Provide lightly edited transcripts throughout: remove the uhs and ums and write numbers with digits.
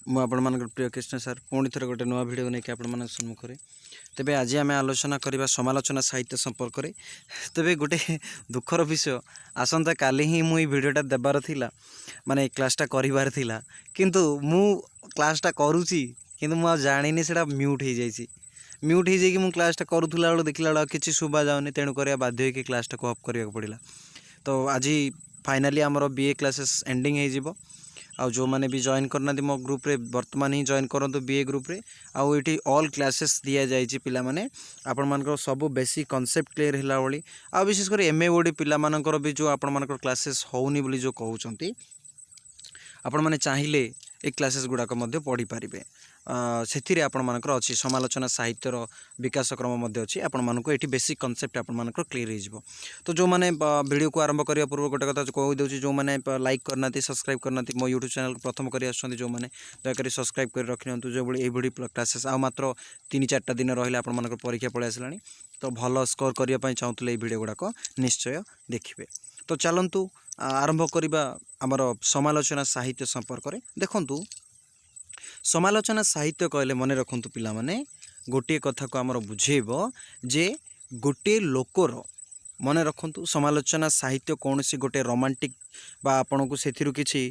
ମୁଁ ଆପଣମାନଙ୍କର ପ୍ରିୟ କୃଷ୍ଣ ସାର୍ ପୁଣି ଥରେ ଗୋଟେ ନୂଆ ଭିଡ଼ିଓ ନେଇକି ଆପଣମାନଙ୍କ ସମ୍ମୁଖରେ। ତେବେ ଆଜି ଆମେ ଆଲୋଚନା କରିବା ସମାଲୋଚନା ସାହିତ୍ୟ ସମ୍ପର୍କରେ। ତେବେ ଗୋଟେ ଦୁଃଖର ବିଷୟ, ଆସନ୍ତା କାଲି ହିଁ ମୁଁ ଏଇ ଭିଡ଼ିଓଟା ଦେବାର ଥିଲା, ମାନେ କ୍ଲାସ୍ଟା କରିବାର ଥିଲା, କିନ୍ତୁ ମୁଁ କ୍ଲାସ୍ଟା କରୁଛି କିନ୍ତୁ ମୁଁ ଆଉ ଜାଣିନି ସେଇଟା ମ୍ୟୁଟ୍ ହେଇଯାଇଛି। ମ୍ୟୁଟ୍ ହେଇଯାଇକି ମୁଁ କ୍ଲାସ୍ଟା କରୁଥିଲା ବେଳକୁ ଦେଖିଲା ବେଳକୁ କିଛି ଶୁଭା ଯାଉନି, ତେଣୁ କରିବା ବାଧ୍ୟ ହୋଇକି କ୍ଲାସ୍ଟାକୁ ଅଫ୍ କରିବାକୁ ପଡ଼ିଲା। ତ ଆଜି ଫାଇନାଲି ଆମର BA କ୍ଲାसेस एंडिंग ହେଇଯିବ। ଆଉ ଯେଉଁମାନେ ବି ଜଏନ୍ କରିନାହାନ୍ତି ମୋ ଗ୍ରୁପ୍ରେ ବର୍ତ୍ତମାନ ହିଁ ଜଏନ୍ କରନ୍ତୁ BA ଗ୍ରୁପ୍ରେ। ଆଉ ଏଠି ଅଲ୍ କ୍ଲାसेस ଦିଆଯାଇଛି ପିଲାମାନେ ଆପଣମାନଙ୍କର ସବୁ ବେସିକ୍ କନସେପ୍ଟ କ୍ଲିୟର ହେଲା ଭଳି। ଆଉ ବିଶେଷ କରି MA OD ପିଲାମାନଙ୍କର ବି ଯେଉଁ ଆପଣମାନଙ୍କର କ୍ଲାसेସ୍ ହେଉନି ବୋଲି ଯେଉଁ କହୁଛନ୍ତି, ଆପଣମାନେ ଚାହିଁଲେ ଏ କ୍ଲାसेସ୍ ଗୁଡ଼ାକ ମଧ୍ୟ ପଢ଼ିପାରିବେ। ସେଥିରେ ଆପଣମାନଙ୍କର ଅଛି ସମାଲୋଚନା ସାହିତ୍ୟର ବିକାଶ କ୍ରମ ମଧ୍ୟ ଅଛି। ଆପଣମାନଙ୍କୁ ଏଠି ବେସିକ୍ କନସେପ୍ଟ ଆପଣମାନଙ୍କର କ୍ଲିୟର ହେଇଯିବ। ତ ଯେଉଁମାନେ ଭିଡ଼ିଓକୁ ଆରମ୍ଭ କରିବା ପୂର୍ବରୁ ଗୋଟେ କଥା କହିଦେଉଛି, ଯେଉଁମାନେ ଲାଇକ୍ କରିନାହାନ୍ତି, ସବସ୍କ୍ରାଇବ୍ କରିନାହାନ୍ତି, ମୋ ୟୁଟ୍ୟୁବ୍ ଚ୍ୟାନେଲକୁ ପ୍ରଥମ କରି ଆସୁଛନ୍ତି ଯେଉଁମାନେ, ଦୟାକରି ସବସ୍କ୍ରାଇବ୍ କରି ରଖିନିଅନ୍ତୁ। ଯେଉଁଭଳି ଏଇଭଳି କ୍ଲାसेସ୍ ଆଉ ମାତ୍ର 3-4ଟା ଦିନ ରହିଲେ ଆପଣମାନଙ୍କର ପରୀକ୍ଷା ପଳେଇ ଆସିଲାଣି। ତ ଭଲ ସ୍କୋର କରିବା ପାଇଁ ଚାହୁଁଥିଲେ ଏଇ ଭିଡ଼ିଓ ଗୁଡ଼ାକ ନିଶ୍ଚୟ ଦେଖିବେ। ତ ଚାଲନ୍ତୁ ଆରମ୍ଭ କରିବା ଆମର ସମାଲୋଚନା ସାହିତ୍ୟ ସମ୍ପର୍କରେ। ଦେଖନ୍ତୁ, ସମାଲୋଚନା ସାହିତ୍ୟ କହିଲେ ମନେ ରଖନ୍ତୁ ପିଲାମାନେ, ଗୋଟିଏ କଥାକୁ ଆମର ବୁଝେଇବ ଯେ ଗୋଟିଏ ଲୋକର, ମନେ ରଖନ୍ତୁ ସମାଲୋଚନା ସାହିତ୍ୟ କୌଣସି ଗୋଟେ ରୋମାଣ୍ଟିକ୍ ବା ଆପଣଙ୍କୁ ସେଥିରୁ କିଛି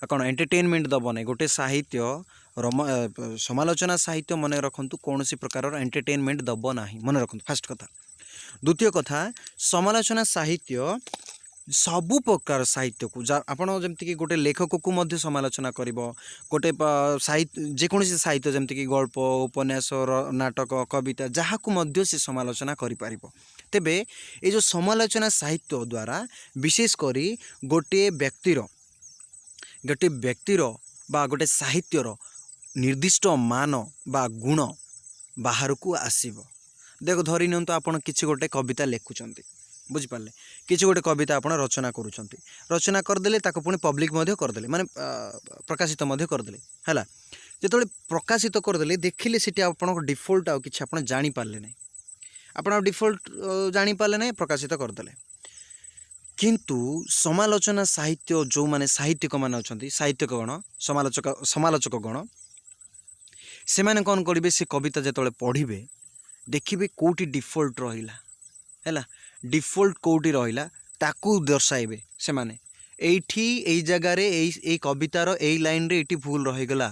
କ'ଣ ଏଣ୍ଟରଟେନମେଣ୍ଟ ଦେବ ନାହିଁ। ଗୋଟେ ସାହିତ୍ୟ ସମାଲୋଚନା ସାହିତ୍ୟ ମନେ ରଖନ୍ତୁ କୌଣସି ପ୍ରକାରର ଏଣ୍ଟରଟେନମେଣ୍ଟ ଦେବ ନାହିଁ, ମନେ ରଖନ୍ତୁ ଫାର୍ଷ୍ଟ କଥା। ଦ୍ୱିତୀୟ କଥା, ସମାଲୋଚନା ସାହିତ୍ୟ ସବୁ ପ୍ରକାର ସାହିତ୍ୟକୁ ଆପଣ ଯେମିତିକି ଗୋଟେ ଲେଖକକୁ ମଧ୍ୟ ସମାଲୋଚନା କରିବ, ଗୋଟେ ଯେକୌଣସି ସାହିତ୍ୟ ଯେମିତିକି ଗଳ୍ପ, ଉପନ୍ୟାସ, ନାଟକ, କବିତା, ଯାହାକୁ ମଧ୍ୟ ସେ ସମାଲୋଚନା କରିପାରିବ। ତେବେ এই ଯେଉଁ ସମାଲୋଚନା ସାହିତ୍ୟ ଦ୍ୱାରା ବିଶେଷ କରି ଗୋଟିଏ ବ୍ୟକ୍ତିର ବା ଗୋଟେ ସାହିତ୍ୟର ନିର୍ଦ୍ଦିଷ୍ଟ ମାନ ବା ଗୁଣ ବାହାରକୁ ଆସିବ। ଦେଖ, ଧରି ନିଅନ୍ତୁ ଆପଣ କିଛି ଗୋଟେ କବିତା ଲେଖୁଛନ୍ତି, ବୁଝିପାରିଲେ, କିଛି ଗୋଟେ କବିତା ଆପଣ ରଚନା କରୁଛନ୍ତି, ରଚନା କରିଦେଲେ, ତାକୁ ପୁଣି ପବ୍ଲିକ୍ ମଧ୍ୟ କରିଦେଲେ, ମାନେ ପ୍ରକାଶିତ ମଧ୍ୟ କରିଦେଲେ ହେଲା। ଯେତେବେଳେ ପ୍ରକାଶିତ କରିଦେଲେ, ଦେଖିଲେ ସେଠି ଆପଣଙ୍କ ଡିଫଲ୍ଟ ଆଉ କିଛି ଆପଣ ଜାଣିପାରିଲେ ନାହିଁ, ଆପଣ ଆଉ ଡିଫଲ୍ଟ ଜାଣିପାରିଲେ ନାହିଁ, ପ୍ରକାଶିତ କରିଦେଲେ। କିନ୍ତୁ ସମାଲୋଚନା ସାହିତ୍ୟ ଯେଉଁମାନେ ସାହିତ୍ୟିକମାନେ ଅଛନ୍ତି, ସାହିତ୍ୟିକଗଣ, ସମାଲୋଚକଗଣ, ସେମାନେ କ'ଣ କରିବେ, ସେ କବିତା ଯେତେବେଳେ ପଢ଼ିବେ ଦେଖିବେ କେଉଁଠି ଡିଫଲ୍ଟ ରହିଲା, ହେଲା, ଡିଫଲ୍ଟ କେଉଁଠି ରହିଲା ତାକୁ ଦର୍ଶାଇବେ ସେମାନେ। ଏଇଠି ଏଇ ଜାଗାରେ ଏଇ କବିତାର ଏଇ ଲାଇନ୍ରେ ଏଇଠି ଭୁଲ ରହିଗଲା,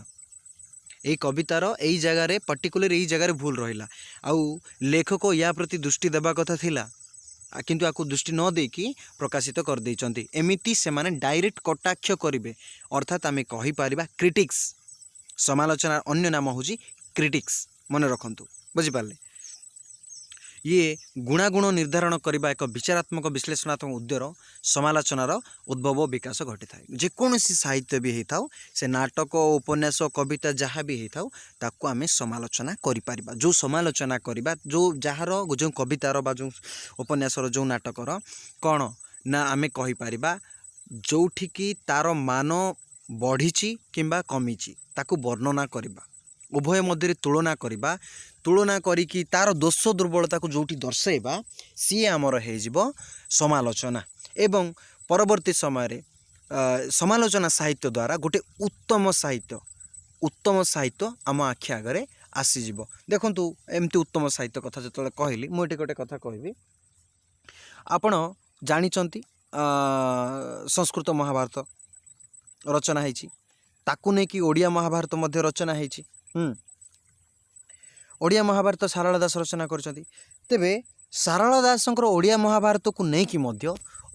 ଏଇ କବିତାର ଏଇ ଜାଗାରେ ପର୍ଟିକୁଲାର ଏଇ ଜାଗାରେ ଭୁଲ ରହିଲା, ଆଉ ଲେଖକ ୟା ପ୍ରତି ଦୃଷ୍ଟି ଦେବା କଥା ଥିଲା କିନ୍ତୁ ଆକୁ ଦୃଷ୍ଟି ନ ଦେଇକି ପ୍ରକାଶିତ କରିଦେଇଛନ୍ତି। ଏମିତି ସେମାନେ ଡାଇରେକ୍ଟ କଟାକ୍ଷ କରିବେ, ଅର୍ଥାତ୍ ଆମେ କହିପାରିବା କ୍ରିଟିକ୍ସ। ସମାଲୋଚନାର ଅନ୍ୟ ନାମ ହେଉଛି କ୍ରିଟିକ୍ସ, ମନେ ରଖନ୍ତୁ, ବୁଝିପାରିଲେ। ଇଏ ଗୁଣାଗୁଣ ନିର୍ଦ୍ଧାରଣ କରିବା ଏକ ବିଚାରାତ୍ମକ ବିଶ୍ଳେଷଣାତ୍ମକ ଉଦ୍ୟର ସମାଲୋଚନାର ଉଦ୍ଭବ ବିକାଶ ଘଟିଥାଏ। ଯେକୌଣସି ସାହିତ୍ୟ ବି ହେଇଥାଉ, ସେ ନାଟକ, ଉପନ୍ୟାସ, କବିତା ଯାହା ବି ହେଇଥାଉ, ତାକୁ ଆମେ ସମାଲୋଚନା କରିପାରିବା। ଯେଉଁ ସମାଲୋଚନା କରିବା, ଯେଉଁ କବିତାର ବା ଯେଉଁ ଉପନ୍ୟାସର, ଯେଉଁ ନାଟକର କ'ଣ ନା ଆମେ କହିପାରିବା ଯେଉଁଠିକି ତା'ର ମାନ ବଢ଼ିଛି କିମ୍ବା କମିଛି ତାକୁ ବର୍ଣ୍ଣନା କରିବା, ଉଭୟ ମଧ୍ୟରେ ତୁଳନା କରିକି ତା'ର ଦୋଷ ଦୁର୍ବଳତାକୁ ଯେଉଁଠି ଦର୍ଶାଇବା, ସିଏ ଆମର ହେଇଯିବ ସମାଲୋଚନା। ଏବଂ ପରବର୍ତ୍ତୀ ସମୟରେ ସମାଲୋଚନା ସାହିତ୍ୟ ଦ୍ୱାରା ଗୋଟେ ଉତ୍ତମ ସାହିତ୍ୟ ଆମ ଆଖି ଆଗରେ ଆସିଯିବ। ଦେଖନ୍ତୁ, ଏମିତି ଉତ୍ତମ ସାହିତ୍ୟ କଥା ଯେତେବେଳେ କହିଲି, ମୁଁ ଏଠି ଗୋଟେ କଥା କହିବି। ଆପଣ ଜାଣିଛନ୍ତି ସଂସ୍କୃତ ମହାଭାରତ ରଚନା ହେଇଛି, ତାକୁ ନେଇକି ଓଡ଼ିଆ ମହାଭାରତ ମଧ୍ୟ ରଚନା ହେଇଛି। ଓଡ଼ିଆ ମହାଭାରତ ସାରଳା ଦାସ ରଚନା କରିଛନ୍ତି। ତେବେ ସାରଳା ଦାସଙ୍କର ଓଡ଼ିଆ ମହାଭାରତକୁ ନେଇକି ମଧ୍ୟ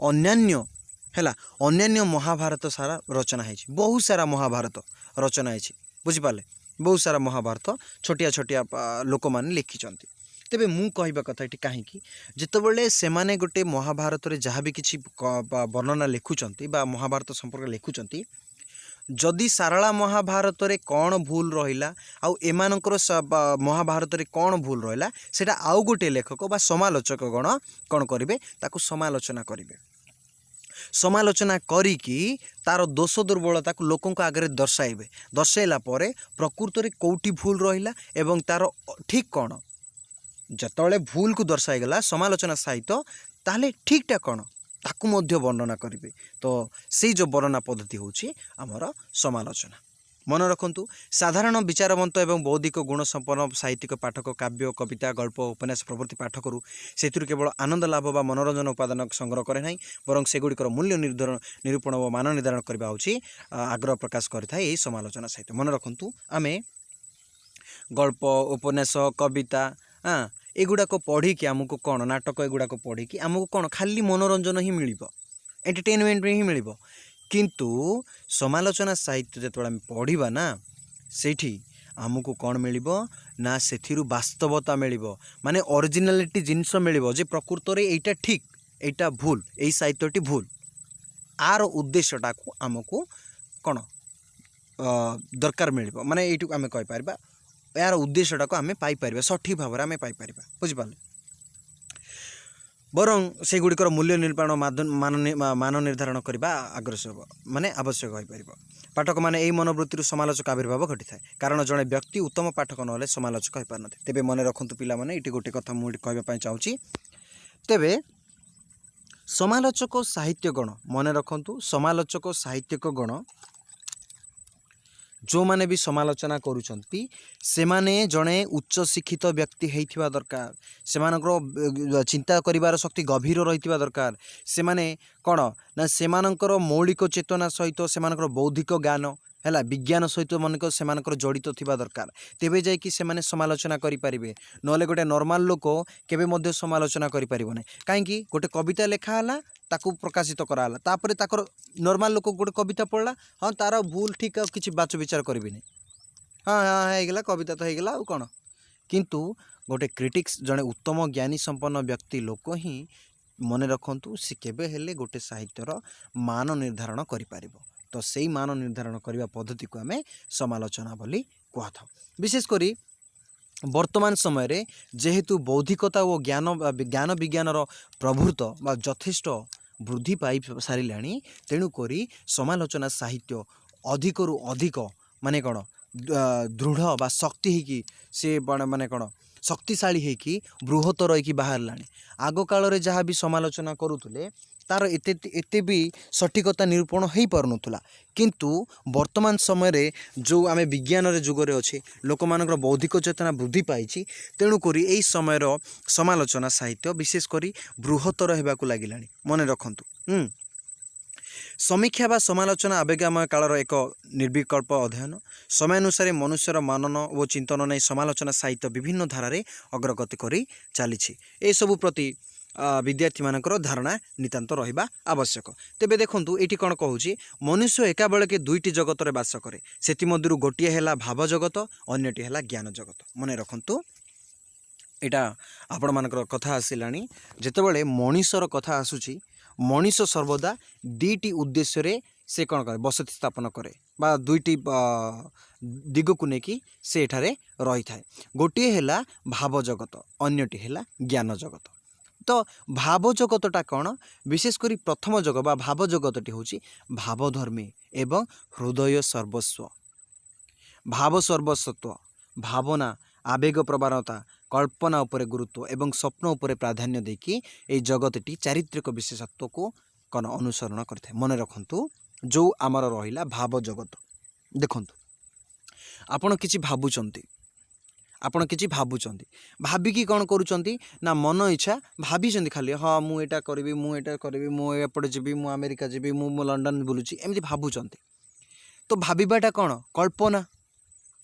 ଅନ୍ୟାନ୍ୟ ମହାଭାରତ ସାରା ରଚନା ହେଇଛି। ବହୁତ ସାରା ମହାଭାରତ ରଚନା ହେଇଛି, ବୁଝିପାରିଲେ, ବହୁତ ସାରା ମହାଭାରତ ଛୋଟିଆ ଲୋକମାନେ ଲେଖିଛନ୍ତି। ତେବେ ମୁଁ କହିବା କଥା ଏଠି କାହିଁକି, ଯେତେବେଳେ ସେମାନେ ଗୋଟେ ମହାଭାରତରେ ଯାହା ବି କିଛି ବର୍ଣ୍ଣନା ଲେଖୁଛନ୍ତି ବା ମହାଭାରତ ସମ୍ପର୍କରେ ଲେଖୁଛନ୍ତି, ଯଦି ସାରଳା ମହାଭାରତରେ କ'ଣ ଭୁଲ ରହିଲା ଆଉ ଏମାନଙ୍କର ମହାଭାରତରେ କ'ଣ ଭୁଲ ରହିଲା, ସେଇଟା ଆଉ ଗୋଟିଏ ଲେଖକ ବା ସମାଲୋଚକଗଣ କ'ଣ କରିବେ, ତାକୁ ସମାଲୋଚନା କରିବେ। ସମାଲୋଚନା କରିକି ତା'ର ଦୋଷ ଦୁର୍ବଳତାକୁ ଲୋକଙ୍କ ଆଗରେ ଦର୍ଶାଇଲା ପରେ ପ୍ରକୃତରେ କେଉଁଠି ଭୁଲ ରହିଲା ଏବଂ ତା'ର ଠିକ୍ କ'ଣ, ଯେତେବେଳେ ଭୁଲକୁ ଦର୍ଶାଇଗଲା ସମାଲୋଚନା ସାହିତ୍ୟ, ତାହେଲେ ଠିକ୍ଟା କ'ଣ ତାକୁ ମଧ୍ୟ ବର୍ଣ୍ଣନା କରିବେ। ତ ସେଇ ଯେଉଁ ବର୍ଣ୍ଣନା ପଦ୍ଧତି ହେଉଛି ଆମର ସମାଲୋଚନା, मन रखु साधारण विचारवंत एवं बौद्धिक गुण संपन्न साहित्यिक पाठक काव्य कविता गल्प उपन्यास प्रभृति पाठ करू से केवल आनंद लाभ व मनोरंजन उपादान संग्रह करे ना बरं सेगुड़िकर मूल्य निरूपण व मान निर्धारण करने हूँ आग्रह प्रकाश करता है समालोचना साहित्य। मन रखु आम गल्प उपन्यास कविता हाँ एगुड़ाक पढ़ी आमको कौन नाटक एगुड़ाक पढ़ी आमको कौन खाली मनोरंजन ही मिल एंटरटेनमेंट ही मिल किंतु समालोचना साहित्य जो आम पढ़ा ना सेठी आमको कौन मिल ना से वास्तवता मिल माने ओरिजिनालिटी जिनस मिल जे प्रकृत में यहाँ ठीक यहाँ भूल यही साहित्यटी भूल आर उद्देश्यटा को आमको कौन दरकार मिल माने ये आम कहीपर यार उद्देश्यटा को आम पाइपर सठिक भाव में आम पाइपर बुझिपारे बरं सेगुड़िकर मूल्य निर्माण मान निर्धारण करने आग्रह माने आवश्यक हो पार पाठक मैंने यही मनोवृत्ति समालोचक आविर्भाव घटी थाए कारण जड़े व्यक्ति उत्तम पाठक ना समालोचक हो पार ना तेज मन रखु पाने ये गोटे कथा मुझे कहवाई चाहूँगी तेबे समालोचक साहित्य गण मन रखु समालोचक साहित्यिक गण जो माने भी समालोचना करुचंती से माने जड़े उच्च शिक्षित व्यक्ति होइथिबा दरकार से चिंता करिवार शक्ति गभीर रहिथिबा दरकार से माने कौन ना से मौलिक चेतना सहित से बौद्धिक ज्ञान है विज्ञान सहित मन से जड़ित थिबा दरकार तेबे जाय कि से माने समालोचना करि परिबे नले गोटे नॉर्मल लोक केबे मध्य समालोचना करि परिबो नै काहेकि गोटे कविता लेखा हला ताकू प्रकाशित कराला तापर ताकर नॉर्मल लोक गोटे कविता पढ़ला हाँ तार भूल ठीक किसी बाच विचार करी हाँ हाँ होगा कविता तो होगा आ कौन किंतु गोटे क्रिटिक्स जड़े उत्तम ज्ञानी संपन्न व्यक्ति लोक ही मन रखु सी केबे हेले गोटे साहित्यर मान निर्धारण करि तो से मान निर्धारण करने पद्धति को आम समालोचना बोली कहता विशेषकर वर्तमान समय रे जेहेतु बौद्धिकता और ज्ञान विज्ञान प्रभुत्व बा यथेष्ट वृद्धि पाई सारा तेणुक समालोचना साहित्य अधिकरु अधिक माने कौन दृढ़ बा शक्ति होगी सी माने कौन शक्तिशाली होगी बृहत्तर होगी बाहर आग काल जहाँ भी समालोचना करुले तार एते भी सठिकता निरूपण हो पारुनथुला किंतु वर्तमान समय रे जो आमे विज्ञान रे जुग रे अच्छे लोक मानकर बौद्धिक चेतना वृद्धि पाई तेणुक यही समय समालोचना साहित्य विशेषकर बृहत्तर होगाकू लगिला मन रखु समीक्षा व समालोचना आवेगमय कालर एक निर्विकल्प अध्ययन समयानुसार मनुष्यर मनन और चिंतन नहीं समालोचना साहित्य विभिन्न धारा रे अग्रगति करी चली ए सबु प्रति विद्यार्थी मानकर धारणा नितांत रहिबा आवश्यक तेबे देखंतु एटी कोन कहूची मनुष्य एका बेले के दुईटी जगत रे वास करे सेति मध्यरु गोटिए हैला भाव जगत अन्यटी हैला ज्ञान जगत मने रखंतु एटा आपण मानकर कथा आसिलानी जेतेबेले मनीषर कथा आसुची मनीष सर्वदा दुईटी उद्देश्य रे से कौन करे बसति स्थापन करे बा दुईटी दिग को लेकिन से एठारे रही थाए गोटे हैला भाव जगत अन्यटी हैला ज्ञान जगत तो भाव जगतटा कौन विशेषकर प्रथम जगत बा भाव जगतटी होची भावधर्मी एवं हृदय सर्वस्व भाव सर्वस्वत्व भावना आवेग प्रवणता कल्पना उपरे गुरुत्व एवं स्वप्न उपरे प्राधान्य देकी ए जगतटी चारित्रिक विशेषत्व को कौन अनुसरण करते मन रखु जो आमर रहिला भाव जगत देखंतु आपण किछि भाबुचंती आपण किछि भाबुचंती भाबिकी कौन करुचंती ना मन इच्छा भाबिचंती खाली हाँ मु एटा करबी मु एटा करबी मु एपटे जीबी मु अमेरिका जीबी मु लंडन बुलुची एमती भाबुचंती तो भाबिबाटा कौन कल्पना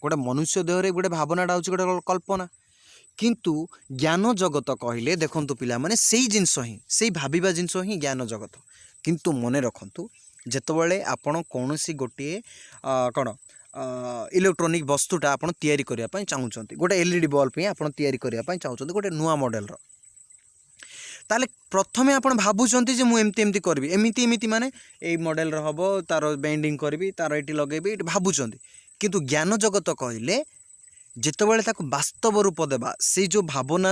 गोटे मनुष्य देहरे गोटे भावनाटा होची गोटे कल्पना किंतु ज्ञान जगत कहले देखंतु पिला माने सेही जिनस ही सेही भाबिबा जिनस ही ज्ञान जगत किंतु मने रखंतु जेतबेले आपण कोनोसी गोटे कौन इलेक्ट्रोनिक वस्तुटा आपण तैयारी करिया पई चाहुचंती गोटे एलईडी बल्ब पे आपण तैयारी करिया पई चाहुचंती गोटे नुआ मॉडल रो ताले प्रथमे आपण भाबुचंती जे मु एमती एमती करबी एमिति एमिति माने एई मॉडल रो हबो तार बेंडिंग करबी तार एटी लगेबी एटी भाबुचंती किंतु ज्ञान जगत कहले जेतबेले ताको वास्तव रूप देबा से जो भावना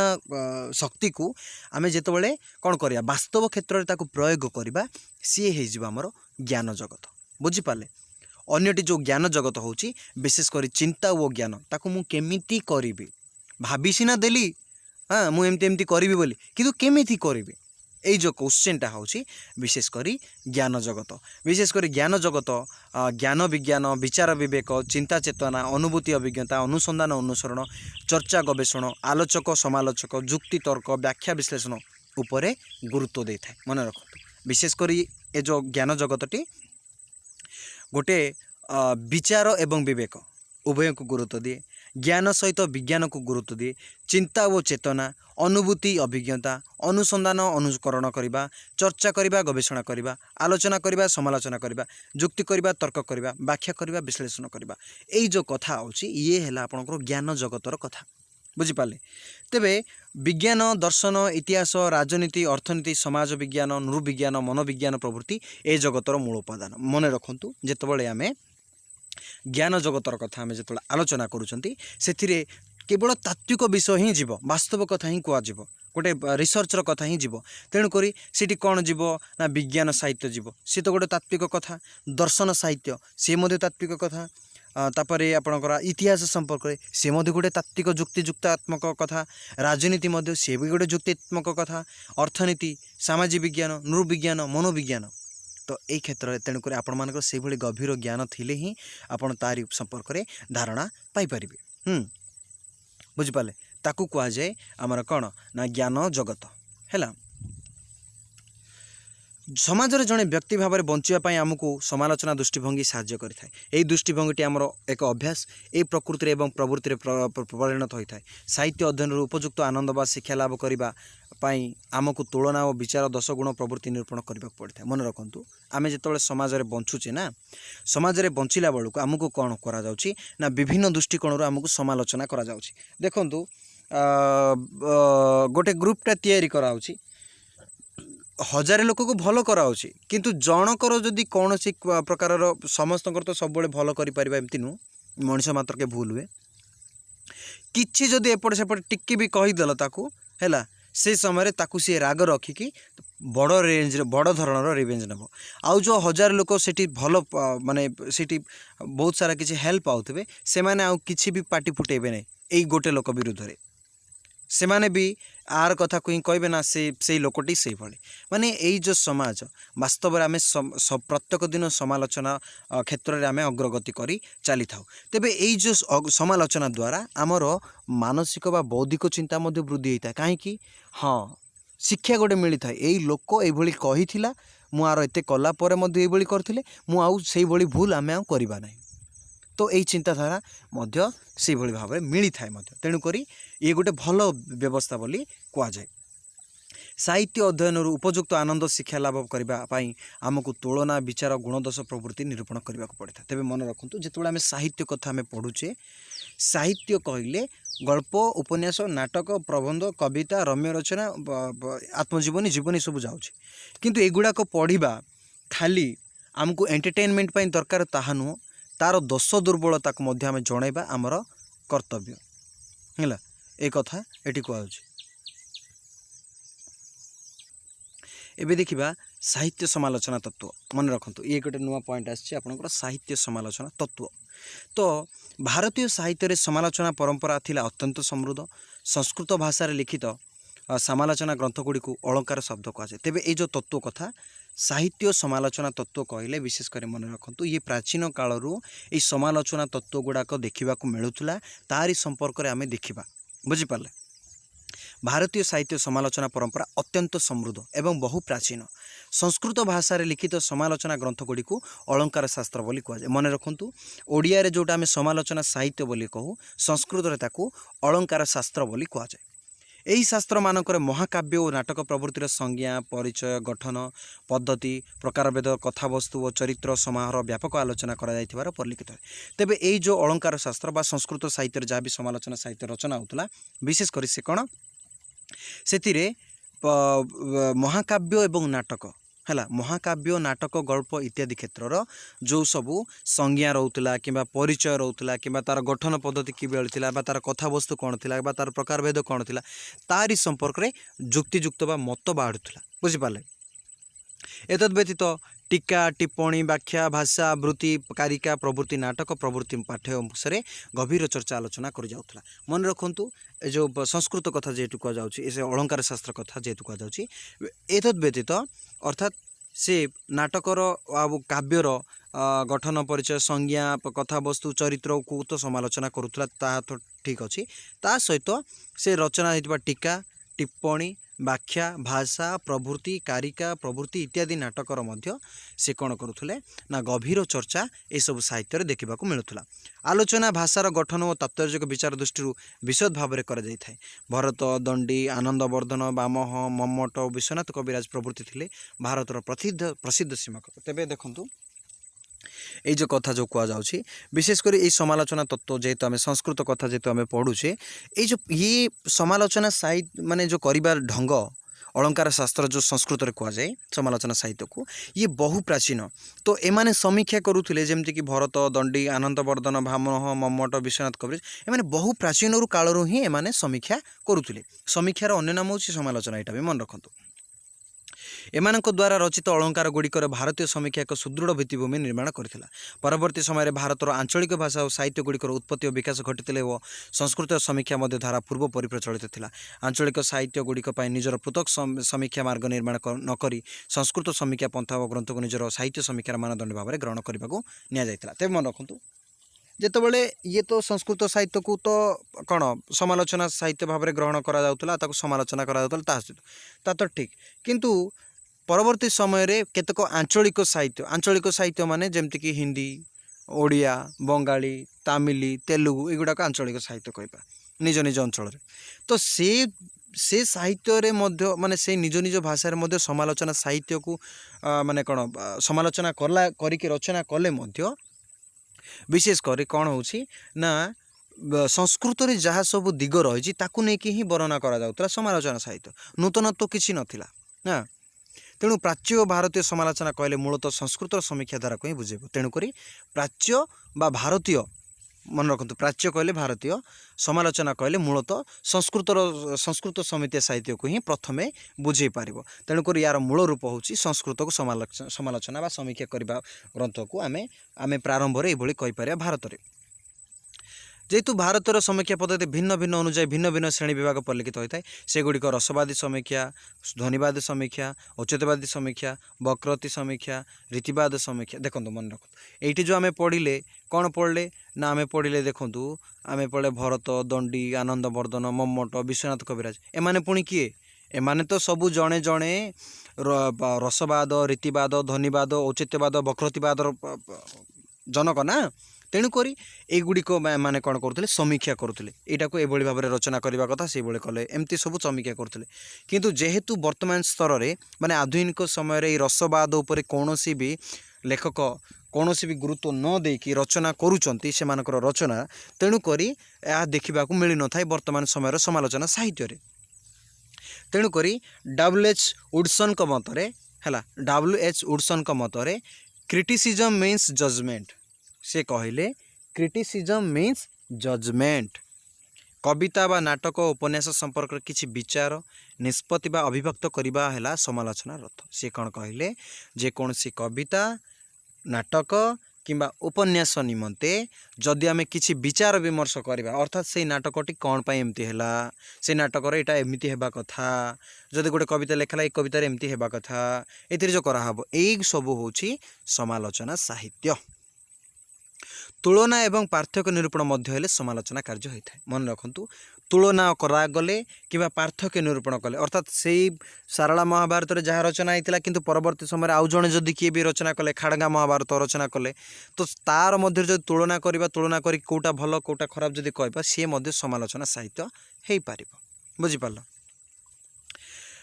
शक्ति को आमे जेतबेले कोन करिया वास्तव क्षेत्र रे ताको प्रयोग करिबा सी हे जिबा हमर ज्ञान जगत बुझी पाले अन्यटी जो ज्ञान जगत होची विशेष करी चिंता और ज्ञान ताको मु केमिति करिबी भाबी सिना देली हाँ मु एमती एमती करिबी बोली किंतु केमिति करिबी এই जो क्वेश्चनटा हूँ विशेषकर ज्ञान जगत विशेषकर ज्ञान जगत ज्ञान विज्ञान विचार विवेक चिंता चेतना अनुभूति अभिज्ञता अनुसंधान अनुसरण चर्चा गवेषण आलोचक समालोचक जुक्ति तर्क व्याख्या विश्लेषण उपरे गुरुत्व दे था मन रखो विशेषकर ये जो ज्ञान जगतटी गोटे विचार एवं विवेक उभय को गुरुत्व दिए ज्ञान सहित विज्ञान को गुरुत्व दिए चिंता और चेतना अनुभूति अभिज्ञता अनुसंधान अनुकरण करने चर्चा करने गवेषणा करने आलोचना करने समालोचना करने जुक्ति करने तर्क करने व्याख्या करने विश्लेषण करने यही जो कथा होची ये है आपंकर ज्ञान जगतर कथा बुझिपारे तेबे विज्ञान दर्शन इतिहास राजनीति अर्थनीति समाज विज्ञान नृविज्ञान मनोविज्ञान प्रभृति ए जगतर मूल उपादान मन रखु जितेबाला आम ज्ञान जगतर कथा आम जो आलोचना करुँचे केवल तात्विक विषय ही जीव वास्तव कथा ही कह गोटे रिसर्चर कथा ही जीव तेणुक सीटी कौन जीव ना विज्ञान साहित्य जीव सी तो गोटे तात्विक कथा दर्शन साहित्य सी तात्विक कथा तापर आपणकर इतिहास संपर्क में सी गोटे तात्विक जुक्तियुक्तात्मक कथा राजनीति सी भी गोटे जुक्तित्मक कथा अर्थनीति सामाजिक विज्ञान नृविज्ञान मनोविज्ञान तो यही क्षेत्र में तेणुक आपण से गभीर ज्ञान थिले ही आपण तारी संपर्क में धारणा पाइपर बुझिपारे ताकू कह जाए आमर कौन ना ज्ञान जगत है समाज जड़े व्यक्ति भाव में बचापी आमको समालोचना दृष्टिभंगी साहाय्य करें यही दृष्टिभंगी आमर एक अभ्यास ये प्रकृति एवं प्रवृत्ति परिणत होता है साहित्य अध्ययन उपयुक्त आनंद व शिक्षा लाभ करने आमको तुलना और विचार 10 गुण प्रवृत्ति निरूपण करने पड़ता है मन रखु आम जो समाज में बंचुचे ना समाज में बंचला बेलू आमको कौन करा विभिन्न दृष्टिकोण आमको समालोचना करा देखु गोटे ग्रुपटा तैयारी कराउछि 1000 लोक को भल कराउछि किंतु जनकर जदि कौन सी प्रकार समस्त तो सब भल कर मनीष मात्र के भूल हुए किछि जदि एपट सेपट टिक्की भी कहीदेल ताकू है से समय ताकू सी राग रखिकी बड़ रेंज बड़ धरणर रिवेंज नब आउ जो 1000 लोक सेठी भल माने सेठी बहुत सारा किछि हेल्प पाउथिबे से माने आउ किछि भी पार्टी फुटेबे नै एई गोटे लोक विरुद्ध रे से माने भी आर कथा को ही कहबे ना से लोकटी से भाई माने यही जो समाज वास्तव में आम प्रत्येक दिन समालोचना क्षेत्र में आम अग्रगति करी चली था तेबे यही जो समालोचना द्वारा आमर मानसिक व बौद्धिक चिंता वृद्धि होता है कहीं हाँ शिक्षा गोटे मिलता है यही लोक ये कही मुझे एत कलापर ये करते मुझे भूल आम करवा ना तो यही चिंताधारा से भाव में मिली थाए तेणुक ये गोटे भल व्यवस्था बोली कह जाए साहित्य अध्ययन उपयुक्त आनंद शिक्षा लाभ करने आमको तुलना विचार गुणदोष प्रवृत्ति निरूपण करने को पड़ता है तेज मन रखु जो आम साहित्य कथा आम पढ़ुचे साहित्य कहले गल्प उपन्यास नाटक प्रबंध कविता रम्य रचना आत्मजीवनी जीवनी सब जाऊँच किंतु एगुड़ाक पढ़ा खाली आमको एंटरटेनमेंट दरकार ताहा नुह तार दोष दुर्बलता को मध्य आम जनइबा आमर कर्तव्य है ए कथा ये कहु एबे देखिबा साहित्य समालोचना तत्व मन रखु ये गोटे नुआ पॉइंट आपर साहित्य समालोचना तत्व तो भारतीय साहित्य रे समालोचना परंपरा थिला अत्यंत समृद्ध संस्कृत भाषा रे लिखित समालोचना ग्रंथगुड़ी को अलंकार शब्द कहुए तेबे ये जो तत्व कथा साहित्य समालोचना तत्व कहले विशेषकर मन रखु ये प्राचीन कालरू ये समालोचना तत्व गुड़ाक देखा मिलूला तारी संपर्क में आम देखा बुझिपारे भारतीय साहित्य समालोचना परंपरा अत्यंत समृद्ध एवं बहु प्राचीन संस्कृत भाषा रे लिखित समालोचना ग्रंथगुड़ी को अलंकार शास्त्र बोली कहुए मन रखु ओडिया रे जोटा आम समालोचना साहित्य बोली कहू संस्कृत रे ताकू अलंकार शास्त्र बोली कहुए यही शास्त्र मानक महाकाव्य और नाटक प्रवृत्तिर संज्ञा परिचय गठन पद्धति प्रकारभेद कथावस्तु और चरित्र समाहार व्यापक आलोचना कर परिलिखित है तेबे यही जो अलंकार शास्त्र बा संस्कृत साहित्य जहाँ भी समालोचना साहित्य रचना होता विशेषकर से कौन से महाकाव्य एवं नाटक है महाकाव्य नाटक गल्प इत्यादि क्षेत्रर जो सबू संज्ञा रोला कि परिचय रोला कि तार गठन पद्धति कि तार कथावस्तु कौन थी तार प्रकारभेद कौन थी तारी संपर्क में जुक्तियुक्त बा मत बाढ़ुला बुझिपारे एतद व्यतीत टीका टिप्पणी व्याख्या भाषा वृत्ति कारिका प्रवृत्ति नाटक प्रवृत्ति पाठ्य अंशରେ गभीर चर्चा आलोचना कर जाउथला। मन रखंतु ए जो संस्कृत कथा जेतु कह जाउची ए अलंकार शास्त्र कथा जेतु कह जाउची एतद व्यतीत अर्थात से नाटकर काव्यर गठन परिचय संज्ञा कथावस्तु चरित्र को तो समालोचना करूला ता तो ठीक अच्छी ता सहित से रचना होता टीका टिप्पणी व्याख्या भाषा प्रवृत्ति कारिका प्रवृत्ति इत्यादि नाटकर मध्य से कौन करुले ना गभीर चर्चा ये सब साहित्य देखा मिलूला। आलोचना भाषार गठन और तात्पर्य विचार दृष्टि विशद भाव में कर भरत दंडी आनंदवर्धन बामह मम्मट विश्वनाथ कविराज प्रभृति थे भारतर प्रसिद्ध सीमक। तेरे देखूँ এই যে কথা जो कह जाउछि विशेष कर ये समालोचना तत्व जेहेतु आम संस्कृत कथा जेहेतु आम पढ़ुचे ये जो ये समालोचना साहित्य माने जो करिबार ढंग अलंकार शास्त्र जो संस्कृत में कहुए समालोचना साहित्य को ये बहु प्राचीन। तो एमाने समीक्षा करुले जमती कि भरत दंडी आनंदवर्धन भामह मम्मट विश्वनाथ कविराज एमाने बहु प्राचीन कालरू ही एमाने समीक्षा करुले। समीक्षार अन्य नाम होछि समालोचना। यहाँ भी मन रखु एमानक द्वारा रचित अलंकार गुड़िकर भारतीय समीक्षा एक सुदृढ़ भित्तिभूमि निर्माण करथिला। परवर्ती समय भारतर आंचलिक भाषा और साहित्य गुड़िकर उत्पत्ति और विकास घटी और संस्कृत समीक्षा मध्य धारा पूर्व परि प्रचलित थिला। आंचलिक साहित्य गुड़िक निजर पृथक समीक्षा मार्ग निर्माण नक संस्कृत समीक्षा पंथा और ग्रंथ को निजर साहित्य समीक्षार मानदंड भाव में ग्रहण करने निया तेज मन रखु जितेबाला ये तो संस्कृत साहित्य को तो कौन समालोचना साहित्य भाव में ग्रहण करा समालोचना करा तो ठीक किंतु परवर्ती समय रे केतक आंचलिक साहित्य माने जेमती कि हिंदी ओडिया बंगाली तमिल तेलुगु एगुड़ाक आंचलिक साहित्य कहवा निज निज अंचल तो से साहित्य रे मध्य माने से निज निज भाषा रे मध्य समालोचना साहित्य को माने कौन समालोचना करिके रचना कले मध्य विशेष कर कौन होची ना संस्कृत रे जहाँ सब दिग रही ताकू नहीं कि वर्णना करा समालोचना साहित्य नूतन तो किसी नथिला ना। तेणु प्राच्य भारतीय समालोचना कहले मूलतः संस्कृत समीक्षा द्वारा को ही बुझेब। तेणुक प्राच्य बा भारतीय मन रखु प्राच्य कहले भारतीय समालोचना कहले मूलतः संस्कृत समिति साहित्य को ही प्रथमे बुझे पार। तेणुक यार मूल रूप होची संस्कृत को समालोचना बा समीक्षा करने ग्रंथ को आमे प्रारंभ में ये कहीपर भारत में जेहेतु भारतर समीक्षा पद्धति भिन्न भिन्न अनुଯାयी भिन्न भिन्न श्रेणी विभाग परिलिखित होता है सेगुड़िक रसवादी समीक्षा ध्वनिवादी समीक्षा औचित्यवादी समीक्षा वक्रति समीक्षा रीतिवाद समीक्षा। देखो मन रखु ये जो आम पढ़ले कौन पढ़ले ना आम पढ़ले देखूँ आम पढ़े भरत दंडी आनंदवर्धन मम्मट विश्वनाथ कविराज एमाने पुणी किए एमाने तो सबू जड़े जड़े रसवाद रीतिवाद ध्वनिवाद औचित्यवाद वक्रतिवाद जनक ना। तेणुक एगुड़िक मैंने कौन करुले समीक्षा करुले यहाँ को यह भाव में रचना करने कथा से कले एमती सब समीक्षा करुले किंतु जेहेतु वर्तमान स्तर में माने आधुनिक समय रसवाद उपर कौन भी लेखक कौन भी गुरुत्व न देकी रचना करुँच से रचना तेणुक यह देखा मिल न था वर्तमान समय समालोचना साहित्य। तेणुक डब्ल्यूएच वुडसन मतरे है डब्ल्यूएच वुडसन मतरे क्रिटिसिजम मीन्स जजमेंट से कहले क्रिटिसिजम मीन्स जजमेंट कविता बा नाटक उपन्यास संपर्क किसी विचार निष्पत्ति बा अभिव्यक्त करवा है समालोचना रथ। से कौन कहले जे कौन सी कविता नाटक किंबा उपन्यास निमंते जदि आमे किसी विचार विमर्श करवा अर्थात से नाटकटी कौन पाई एमती है से नाटक यहाँ एमती हेबा कथा जदि गोटे कविता लेखला एक कवितार एमती हेबा कथा ए जो कराहब यही सब होची समालोचना साहित्य। तुलना एवं पार्थक्य निरूपण मध्य हेले समालोचना कार्य होता है। मन रखु तुलना करागले कि पार्थक्य निरूपण कले अर्थात से सारला महाभारत जहाँ रचना होता किंतु परवर्ती समय आउ जड़े जदि किए भी रचना कले खाड़गा महाभारत रचना कले तो तार मध्य जो तुलना करवा तुलना करी कोटा भल कोटा खराब जदि कहबा सी मध्य समालोचना साहित्य हो पार। बुझिपार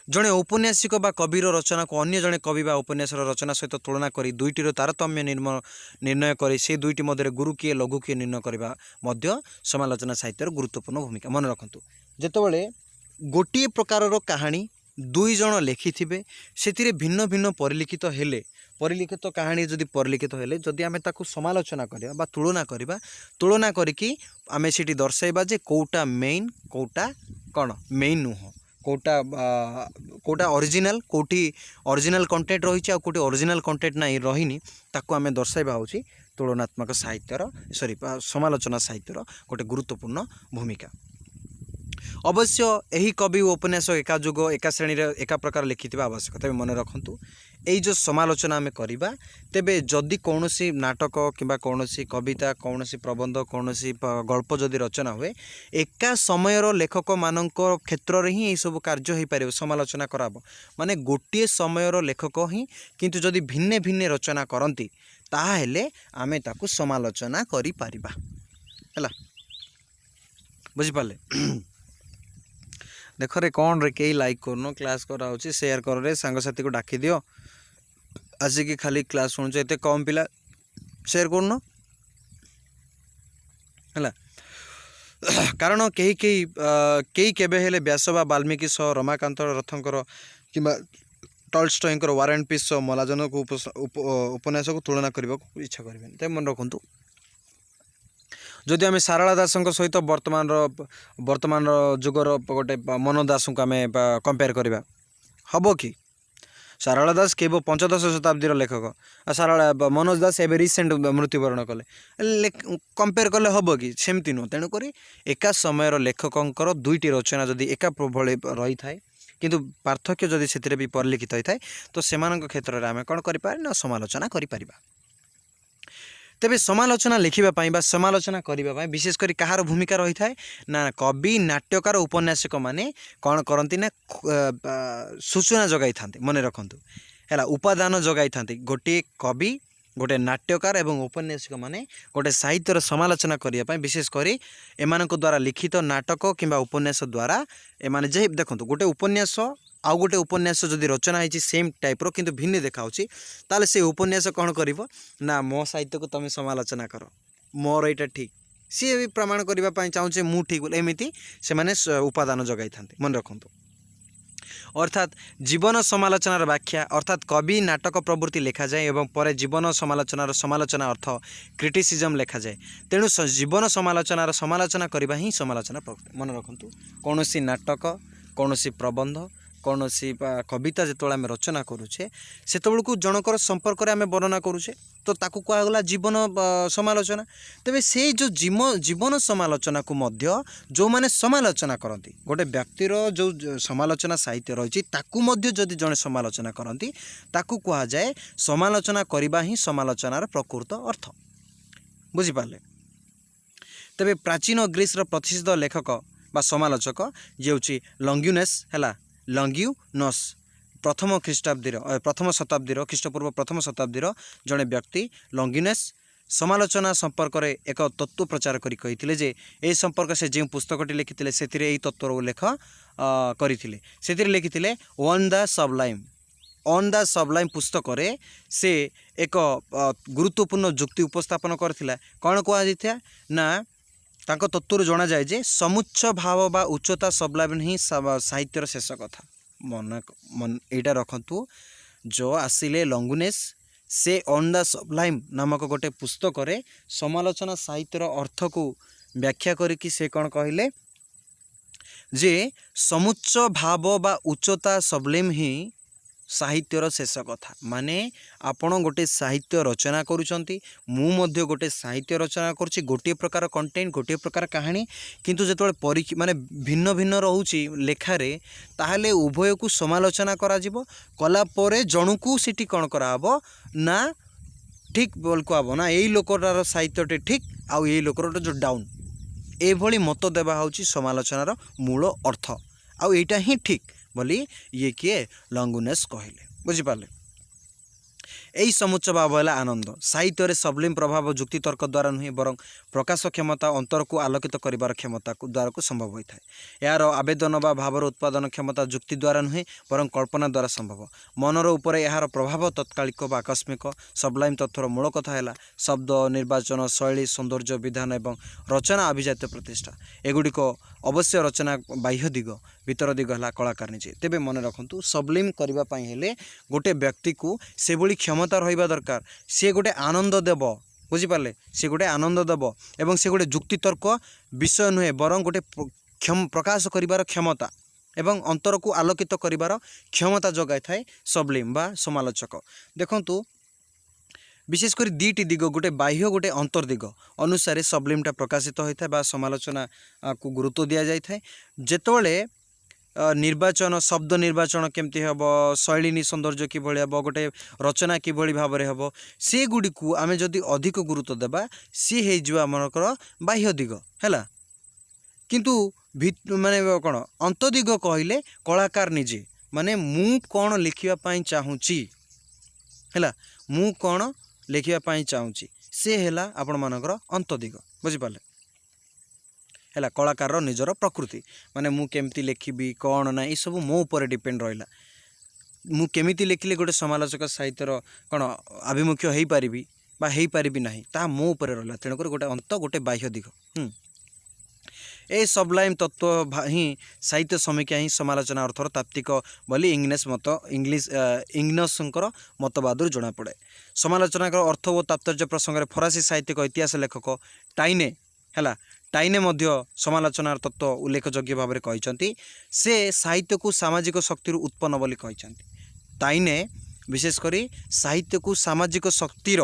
जड़े औपन्यासिक बा कविर रचना को अन्य जड़े कवि बा उपन्यास रचना सहित तुलना करी दुईटीर तारतम्य निर्णय करी से दुईटी मध्य गुरु किए लघु किए निर्णय करवा मध्य समालोचना साहित्यर गुरुत्वपूर्ण भूमिका। मन रखु जेतेबेले गोटे प्रकार कहानी दुई जन लेखिथिबे सेतिरे भिन्न भिन्न परिलिखित कहानी जदि परिलिखित हेले जदि आमे ताकू समालोचना करिया बा तुलना करिकी आमे सेठी दर्शाइबा जे कोटा मेन कोटा कौन मेन नुह कोटा ओरिजिनल कोटी ओरिजिनल कंटेंट रही आ कोटी ओरिजिनल कंटेंट ना रहीनी ताकू आम दर्शाइबा होची तुलनात्मक साहित्यर सॉरी समालोचना साहित्यर गोटे गुरुत्वपूर्ण भूमिका। अवश्य यही कवि उपन्यास एका जुग एका श्रेणी एका प्रकार लिखिथिबा आवश्यक। तेबे मन रखंतु एई जो समालोचना आमे करिबा तेबे जदि कौनसी नाटक किंबा कौनसी कविता कौनसी प्रबंध कौनसी गल्प जदि रचना हुए एका समयर लेखक मानक क्षेत्र रे ही यही सब कार्य हो पारे समालोचना कराबो माने गोटे समयर लेखक ही किंतु जदि भिन्ने भिन्ने रचना करंती ताहेले आमे ताकू समालोचना करि पारिबा हैला बुझि पाले। देख रे कौन रे कई लाइक करनो क्लास करा शेयर कर रे सांगसाथी को डाकी दियो आसिक खाली क्लास शुणुच एत कम पिला शेयर करनो है कारण कई कई कई केबे हेले व्यास बा वाल्मीकि सह रमाकांत रथंकर किंबा टॉल्स्टॉयंकर वार एंड पीस सह मलाजनक उपन्यास को तुलना करने को इच्छा करें। तो मन रखु जदि आम सारला दास सहित वर्तमान जुगर गोटे मनोज दास को आम कंपेयर करवा हम कि सारला दास केवल 15 शताब्दी लेखक सारला मनोज दास एवं रिसेंट मृत्युवरण कले कंपेयर कले हम कि सेमती नुह तेणुक एका समय लेखकों दुईटी रचना जदि एका भाई रही थाए किंतु पार्थक्य जदि से भी परिलिखित होता है तो सेमान क्षेत्र में आम कौन कर समालोचना करें। तेबे समालोचना लिखापी समालोचना करने विशेषकर कहार भूमिका रही थाए ना कवि नाट्यकार उपन्यासक माने कौन करती ना सूचना जगाई था मन रखु है उपादान जगाई था गोटे कवि गोटे नाट्यकार एवं उपन्यासक माने गोटे साहित्यर समालोचना करने विशेषकर एम द्वारा लिखित नाटक किंबा उपन्यास द्वारा एम देखो गोटे उपन्यास आउ गोटे उपन्यास जदि रचना होती सेम टाइप रो किंतु भिन्न देखाऊँगी ताले से उपन्यास कौन करिवो ना मो साहित्य को तुम समालोचना कर मोर यहाँ ठीक सी भी प्रमाण करने चाहूँचे मु ठीक बोले एमती से उपादान जगाई था मन रखु। अर्थात जीवन समालोचनार व्याख्या अर्थात कवि नाटक प्रवृत्ति लिखा जाए एवं पर जीवन समालोचनार समालोचना अर्थ क्रिटिसिजम लिखा जाए तेणु जीवन समालोचनार समालोचना करने ही समालोचना प्रवृत्ति मन रखु। कौन सी नाटक कौन सी प्रबंध कौन सी कविता जो आम रचना करुचे से को जनकर संपर्क में आम वर्णना करुचे तो ताकू कहगला जीवन समालोचना। तेबे से जो जीवन समालोचना को मध्य जो माने समालोचना करती गोटे व्यक्तिर जो समालोचना साहित्य रही जदि जड़े समालोचना करती ताकू कह जाए समालोचना करने ही समालोचनार प्रकृत अर्थ बुझिपारे। तेबे प्राचीन ग्रीसर प्रतिष्ठित लेखक बा समालोचक जे होची लंग्यूनेस है लंग्यूनस प्रथम शताब्दी ख्रीष्टपूर्व प्रथम शताब्दी जड़े व्यक्ति लंग्यूनेस समालोचना संपर्क में एक तत्व प्रचार करी जे ए संपर्क से जो पुस्तकटी लिखिते से तत्वर उल्लेख करते लिखिते on the sublime on the sublime पुस्तक रे से एक गुरुत्वपूर्ण जुक्ति उपस्थापन करथिला कौन कहुआ ना तांको तत्व जना जाए जे समुच्च भाव बा उच्चता सबलाइम ही साहित्यर शेष कथा मन एटा रखतु जो आसिले लंगुनेस से ऑन द सबलाइम नामक गोटे पुस्तक रे समालोचना साहित्यर अर्थ को व्याख्या करिकी से कौन कहले जे समुच्च भाव बा उच्चता सबलाइम ही साहित्यर शेष कथा माने आपण गोटे साहित्य रचना करुचंती मु मध्य गोटे साहित्य रचना करुच्ची गोटे प्रकार कंटेंट गोटे प्रकार कहानी किंतु जेतोळे परीक्षा माने भिन्न भिन्न रहउची लेखारे ताहले उभय को समालोचना करा जिवो कला परे जणुकू सिटी कोन करा हबो ना ठीक बोल को हबो ना एई लोकटार साहित्यटे ठीक आउ एई लोकटार जो डाउन एभली मत देबा होची समालोचनार मूल अर्थ आउ एटा ही ठीक बोली ये किए लंगुनेस कहले बुझिपारे। यही समुच्च भाव है आनंद साहित्य सबलिम प्रभाव जुक्ति तर्क द्वारा नुहे बर प्रकाश क्षमता अंतर को आलोकित कर क्षमता द्वारा को संभव होता है। यार आवेदन बा भावर उत्पादन क्षमता जुक्ति द्वारा नुहे बर कल्पना द्वारा संभव मनर उपर यार प्रभाव तत्कालिक व आकस्मिक सबलाइम तत्वर मूल कथा है शब्द निर्वाचन शैली सौंदर्य विधान एवं रचना अभिजात प्रतिष्ठा एगुड़िक अवश्य रचना बाह्य दिग भीतर दिग है कलाकार निजे तेबे मन रखु सबलिम करने हेले गोटे व्यक्ति को से भली क्षमता रहिबा दरकार से गोटे आनंद देव बुझिपारे से गोटे आनंद देव एवं से गोटे जुक्ति तर्क विषय नुहे बरं गोटे प्रकाश करिबार क्षमता एवं अंतर को आलोकित करिवार क्षमता जगाई थाए सबलिम बा समालोचक। देखंतु विशेषकर दुईटी दिग गोटे बाह्य गोटे अंतर्दिग अनुसार सबलिमटा प्रकाशित होता है बा समालोचना को गुरुत्व दि जाए। जेतोले निर्वाचन शब्द निर्वाचन केमती हम शैलिनी सौंदर्य किभली हम गोटे रचना किभली भाव में हम से गुड़ी को आम जदि अधिक गुरुत्व देवा सी हो आमर बाह्य दिग है। किंतु माने कौन अंतदिग कहले कलाकार निजे माने मु कौन लिखापी चाहूँगी है मु कौन लिखापी चाहूँगी सी है आपण मानकर अंतदिग बुझिपारे है कलाकार निजर प्रकृति माने मु केमती लिखी कौन ना ये सब मो उपर डिपेंड रहा मु केमिति लिखिले गोटे समालोचक साहित्यर कौन आभिमुख्य हो पारि बा हो पारि ना ता मो उपर रहा तेणुक गोटे अंत गोटे बाह्य दिग ए सबलाइम तत्व ही साहित्य समीक्षा ही समालोचना अर्थर तात्विक बोली इंग्लिशंकर मतवाद जना पड़े। समालोचना अर्थ और तात्पर्य प्रसंग में फरासी साहित्यिक इतिहास लेखक टाइने है टाइने मध्य समालोचनार तत्व उल्लेखयोग्य भाव में कहते से साहित्य को सामाजिक शक्ति उत्पन्न बोली कहते। टाइने विशेषकर साहित्य को सामाजिक शक्तिर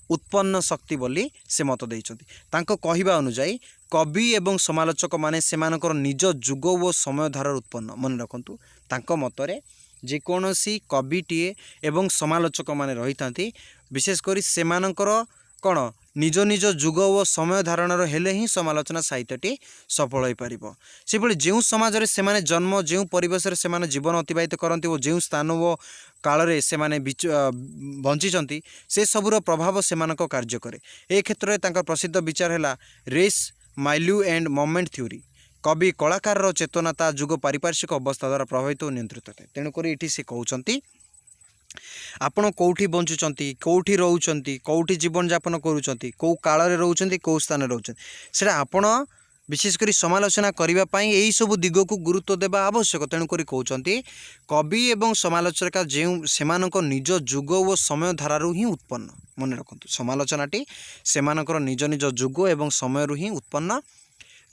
उत्पन्न शक्ति बोली से मत देइछन्ति। तांको कहिबा अनुसार कवि एवं समालोचक माने सेमानकर निज जुग और समय धारा उत्पन्न मन रखंतु तांको मतरे जेकोसी कविटीए एवं समालोचक माने रही थांती विशेषकर सेमानकर कौन निज निज जुग और समय धारणर हेले ही समालोचना साहित्यटी सफल हो पार से जो समाज रे सेमाने जन्म जो परिवेश से माने जीवन अतिबाहित करती और जो स्थान व काल से माने बंची से सबूर प्रभाव सेमानक कार्य करे। ए क्षेत्र में तांकर प्रसिद्ध विचार है रेस माइल्यू एंड मोमेंट थ्योरी। कवि कलाकार चेतनता जुग पारिपार्श्विक अवस्था द्वारा प्रभावित और नियंत्रित है। तेणुक ये से कहते आपण कौटी बंचुंट कौटी रोचंती कौटी जीवन यापन करुँच कौ काल रोचंती कौ स्थान रोचंती से आपण विशेषकर समालोचना करने यही सब दिग को गुरुत्व देवा आवश्यक। तेणुक कहते कवि एवं समालोचक जो सेमानक निज जुग और समय धारू ही उत्पन्न मन रखु समालोचनाटी सेमानकर निज निज जुग एवं समय ही उत्पन्न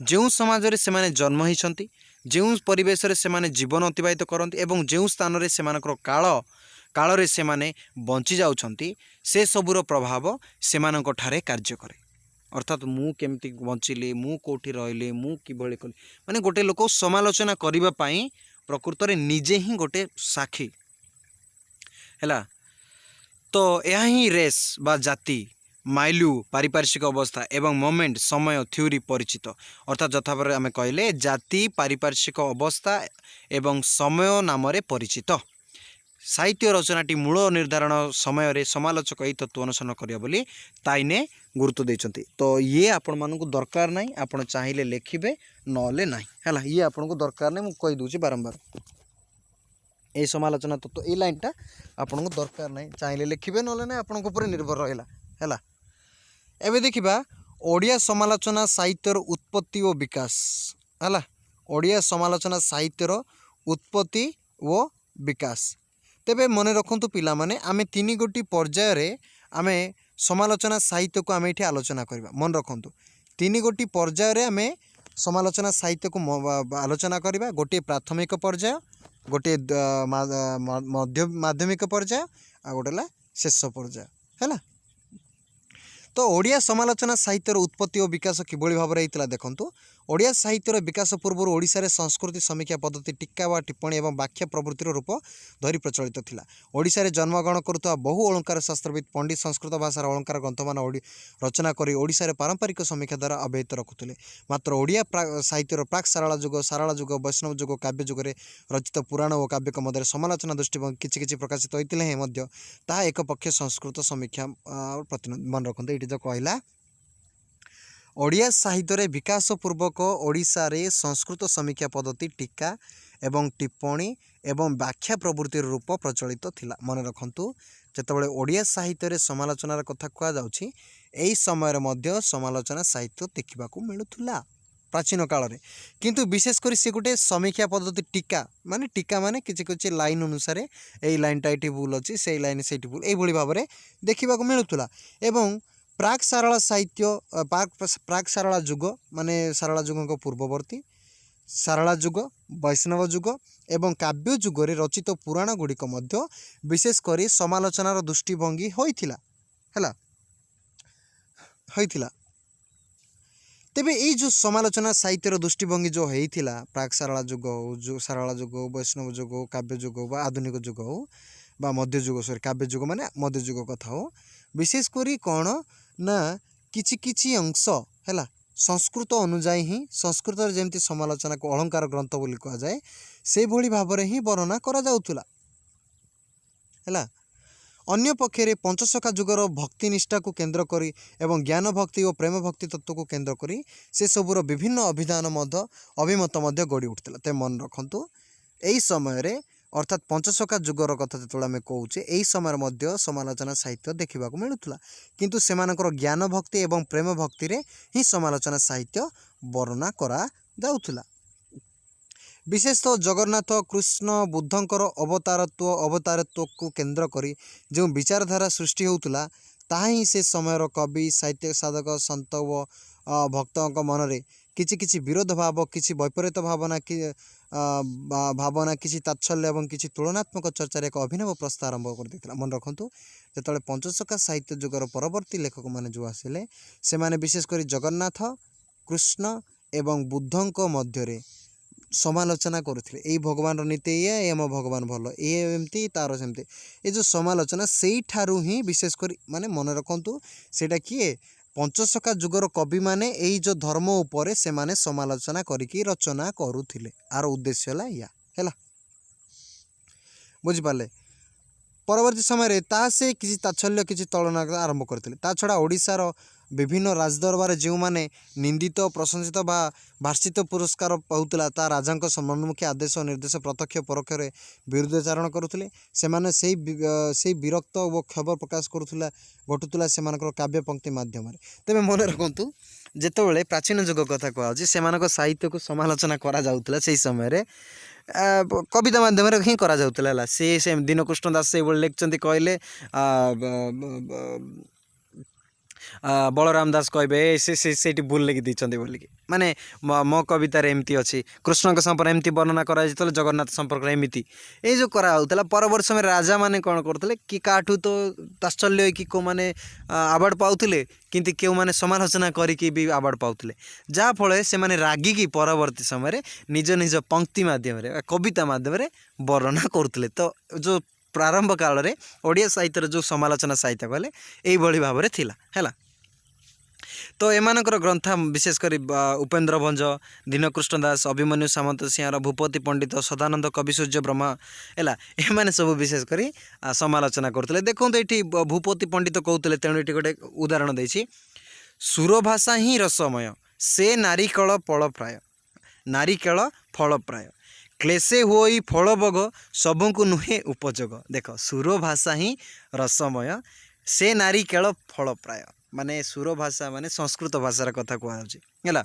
जो समाज रे सेमाने जन्म होती जो परिवेश रे सेमाने जीवन अतिबाहित करती एवं जो स्थान रे सेमानकर काल से माने बंची जाउछंती से सबूर प्रभाव सेमानक ठारे कार्य करे। अर्थात मु केमती बंचिली मु कोठी रहिली मु किभली कली माने गोटे लोक समालोचना करिबा पई प्रकृत रे निजे ही गोटे साक्षी हैला। तो यह ही रेस बा जाति माइलू पारिपार्श्विक अवस्था एवं मोमेंट समय थ्योरी परिचित अर्थात यथा भाव आम कहले जाति पारिपार्श्विक अवस्था एवं समय नाम परिचित। साहित्य रचनाटी मूल निर्धारण समय रे समालोचक यही तत्व अनुसरण करिया बोली ताइने गुरुत्व देइछन्ति। तो ये आपण मानकु दरकार नाही आपण चाहिए लिखिबे नले नाही हैला ये आपण को दरकार नाही मु कहि दूची बारंबार ए समालोचना तत्व ए लाइनटा आपण को दरकार नाही चाहिए लिखिबे नले नाही आपण को ऊपर निर्भर रहिला हैला। एबे देखिबा ओडिया समालोचना साहित्यर उत्पत्ति और विकास हैला। ओडिया समालोचना साहित्यर उत्पत्ति और विकास तेबे मन रखु पिला माने आमे तीन गोटी पर्याय आमे समालोचना साहित्य को आमे ये आलोचना करवा मन रखु तीन गोटी पर्याय आमे समालोचना साहित्य को आलोचना करवा। गोटे प्राथमिक पर्याय गोटे माध्यमिक पर्याय आ गोटे शेष पर्याय है। तो ओडिया समालोचना साहित्यर उत्पत्ति और विकास किभली भाव में होता देखु ओडिया साहित्यर विकास पूर्व ओडिशा रे संस्कृति समीक्षा पद्धति टीका व टिप्पणी एवं व्याख्या प्रवृत्तिर रूप धरी प्रचलित थिला। ओडिशा रे जन्मग्रहण करुवा बहु अलंकार शास्त्रविद पंडित संस्कृत भाषार अलंकार ग्रंथमान रचना करी ओडिशा रे पारंपरिक समीक्षा द्वारा अव्यहित रखुले। मात्र ओडिया साहित्यर प्राक सारला जुग वैष्णव जुग काव्य जुग रचित पुराण और काव्य मध्य समालोचना दृष्टिकोण किछि प्रकाशित होते ताहा एक पक्ष संस्कृत समीक्षा प्रतिनिधि मन रखते ये जो कहला ओडिया साहित्य रे विकास पूर्वक ओडिशा रे संस्कृत समीक्षा पद्धति टीका एवं टिप्पणी एवं व्याख्या प्रवृत्ति रूप प्रचलित थिला। मन रखंतु जेतेबेले ओडिया साहित्य रे समालोचनार कथा कहा जाउछि एई समय मध्य समालोचना साहित्य देखिबाकू मिलुथुला प्राचीन काल रे किंतु विशेषकर से गोटे समीक्षा पद्धति टीका माने किछि लाइन अनुसार एई लाइनटा एठी भूल अछि से लाइन सेठी भूल एई भली भाव रे देखिबाकू मिलुथुला। एवं प्राक सारला साहित्य प्राक सारला जुग माने सारला जुग पूर्ववर्ती सारला जुग वैष्णव जुग एवं काव्य जुगरे रचित पुराण गुड़िक विशेषकर समालोचनार दृष्टिभंगी होइथिला तेबे ये जो समालोचना साहित्यर दृष्टिभंगी जो होइथिला प्राक सारला जुग हो जो सारला जुग हो वैष्णव जुग हो काव्य जुग हो आधुनिक जुग हो बा मध्य जुग सॉरी काव्य जुग माने मध्य जुग कथा हो विशेष करी कौन ना किछि किछि अंश है संस्कृत अनुजाई ही संस्कृत जमती समालोचना को अलंकार ग्रंथ बोली कह जाए से भली भाव ही वर्णना करा जाउथुला है अन्य पक्षे पंचसखा जुगर भक्ति निष्ठा को केन्द्र करी एवं ज्ञान भक्ति और प्रेम भक्ति तत्व को केन्द्र करी से सबूर विभिन्न अभिधान अभिमत गढ़ी उठता ते मन रखु यही समय अर्थात पंचसखा जुगर कथा जो आम कौचे यही समय समालोचना साहित्य देखा मिलूला किंतु सेमानकर ज्ञान भक्ति एवं प्रेम भक्ति रे ही समालोचना साहित्य वर्णना करा जाउथुला विशेषतः जगन्नाथ कृष्ण बुद्धंकर अवतारत्व को केन्द्र करी जो विचारधारा सृष्टि होउतुला ताहा ही से समय कवि साहित्य साधक संत व भक्तों मनरे किछि किछि विरोध भाव किछि वैपरीत भावना कि भावना किछि तात्सल्य एवं किछि तुलनात्मक चर्चार एक अभिनव प्रस्ताव आरंभ कर देथिला मन रखंतु जेतले पंचसखा साहित्य जुगर परवर्ती लेखक माने जो आसिले से माने विशेष करी जगन्नाथ कृष्ण एवं बुद्धंक मध्यरे समालोचना करुଥିଲେ एई भगवान नीति ये आम भगवान भल ये एमती तार सेमती ये जो समालोचना से ठारू ही विशेष कर माने मन रखंतु सेटा किए पंचसखा जुगर कवि माने एई जो धर्म उपरे से माने समालोचना करिकी रचना करुଥିଲେ आर उद्देश्य है या है बुझी पाले परवर्ती समय से किसी तात्सल्य किसी तलना आरंभ करते ता छड़ा ओडिशार विभिन्न राजदरबार जो मैंने निंदित प्रशंसित बा भाषित पुरस्कार पाऊला ता राजा सम्मानमुखी आदेश निर्देश प्रत्यक्ष परोक्ष विरुद्धाचारण करुले से विरक्त व खबर प्रकाश करुला घटुला से काव्य पंक्ति मध्यम तेज मन रखु जितेबाला प्राचीन जुग कथा कहुच्छे से साहित्य को समालोचना करा जाउतला से समय कविता माध्यम ही करा जाउतला से दीनकृष्ण दास से लिखते कहले बलराम दास कहे से भूल लिखि देते बोलिकी माने मो कवितार एमती अच्छी कृष्ण संपर्क एमती वर्णना करा जगन्नाथ संपर्क एमती ये जो कराला परवर्त समय राजा मैंने कौन करते कि काठू तो तात्सल्य कि कौ मैंने आवार्ड पाउले किंतु क्यों मैंने समालोचना करी भी आवार्ड पाउले जहाँफल से मैंने रागिकी परवर्ती समय निज निज पंक्ति मध्यम कविता मध्यम वर्णना करुले तो जो प्रारंभ काल रे ओडिया साहित्य जो समालोचना साहित्य कहले यही भाव में थिला हैला तो एमानकर ग्रंथ विशेषकर उपेन्द्र भंज दीनकृष्ण दास अभिमन्यु सामंत सिंह भूपति पंडित सदानंद कवि सूर्य ब्रह्मा है एमाने सब विशेषकर समालोचना करते देखो ये भूपति पंडित कहते तेणु ये गोटे उदाहरण देछि सुरभाषा ही रसमय से नारिकेल फल प्राय नारिकेल फल प्राय क्लेशे होई फल बग सबको नुहे उपजोग देख सुर भाषा ही रसमय से नारिकेल फल प्राय माने सुर भाषा माने संस्कृत भाषार कथा कहला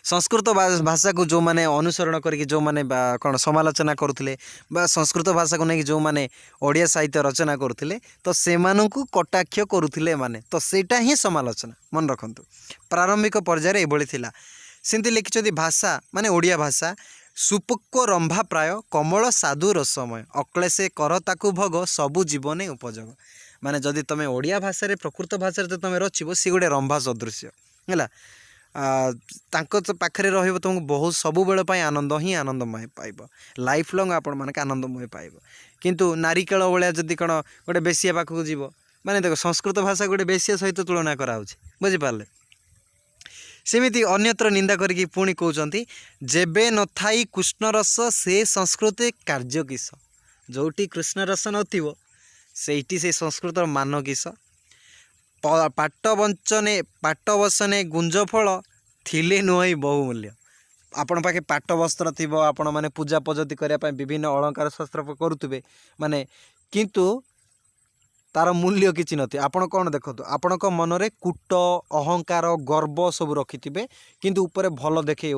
संस्कृत भाषा को जो माने अनुसरण करके जो माने कौन समालोचना करुले संस्कृत भाषा को लेकिन जो माने ओडिया साहित्य रचना करुले तो से कटाक्ष करुले माने तो सेटा ही समालोचना मन रखंतु प्रारंभिक पर्यायर एभली थिला सेंती लिखिछथि भाषा माने ओडिया भाषा सुपुक्क रंभा प्राय कमल साधु रसमय अक्लेशे कर ताकु भोग सबु जीवने उपजोग माने जदि तुम ओडिया भाषा रे प्रकृत भाषा रे तुम रचिबो सी गोटे रंभा सदृश्य है पाखे रहिबो तुमको बहुत सबु बेले पई आनंद ही आनंदमय पाइब लाइफ लॉन्ग आपण माने आनंदमय पाइब किंतु नारिकेल भलिया जदि कण गोटे बेसिया पाखक जीव माने देखो संस्कृत भाषा गोटे बेसिया सहित तुलना कराउछि बुझि पारले सेमिति अन्यत्र निंदा करके पुणी कहते जेबे न थाई कृष्ण रस से संस्कृत कार्य किस जोटी कृष्ण रस नथिबो सेठी से संस्कृत मान किस पाट बसने गुंज फल थिले नुहई बहुमूल्य आपण पाखे पाट वस्त्र थिबो आपण माने पूजा पद्धति करने विभिन्न अलंकार शास्त्र करुवे माने किंतु तार मूल्य किसी नथी आपण कौन देखो आपण मनरे कूट अहंकार गर्व सब रखिथे किंतु ऊपर भल देखे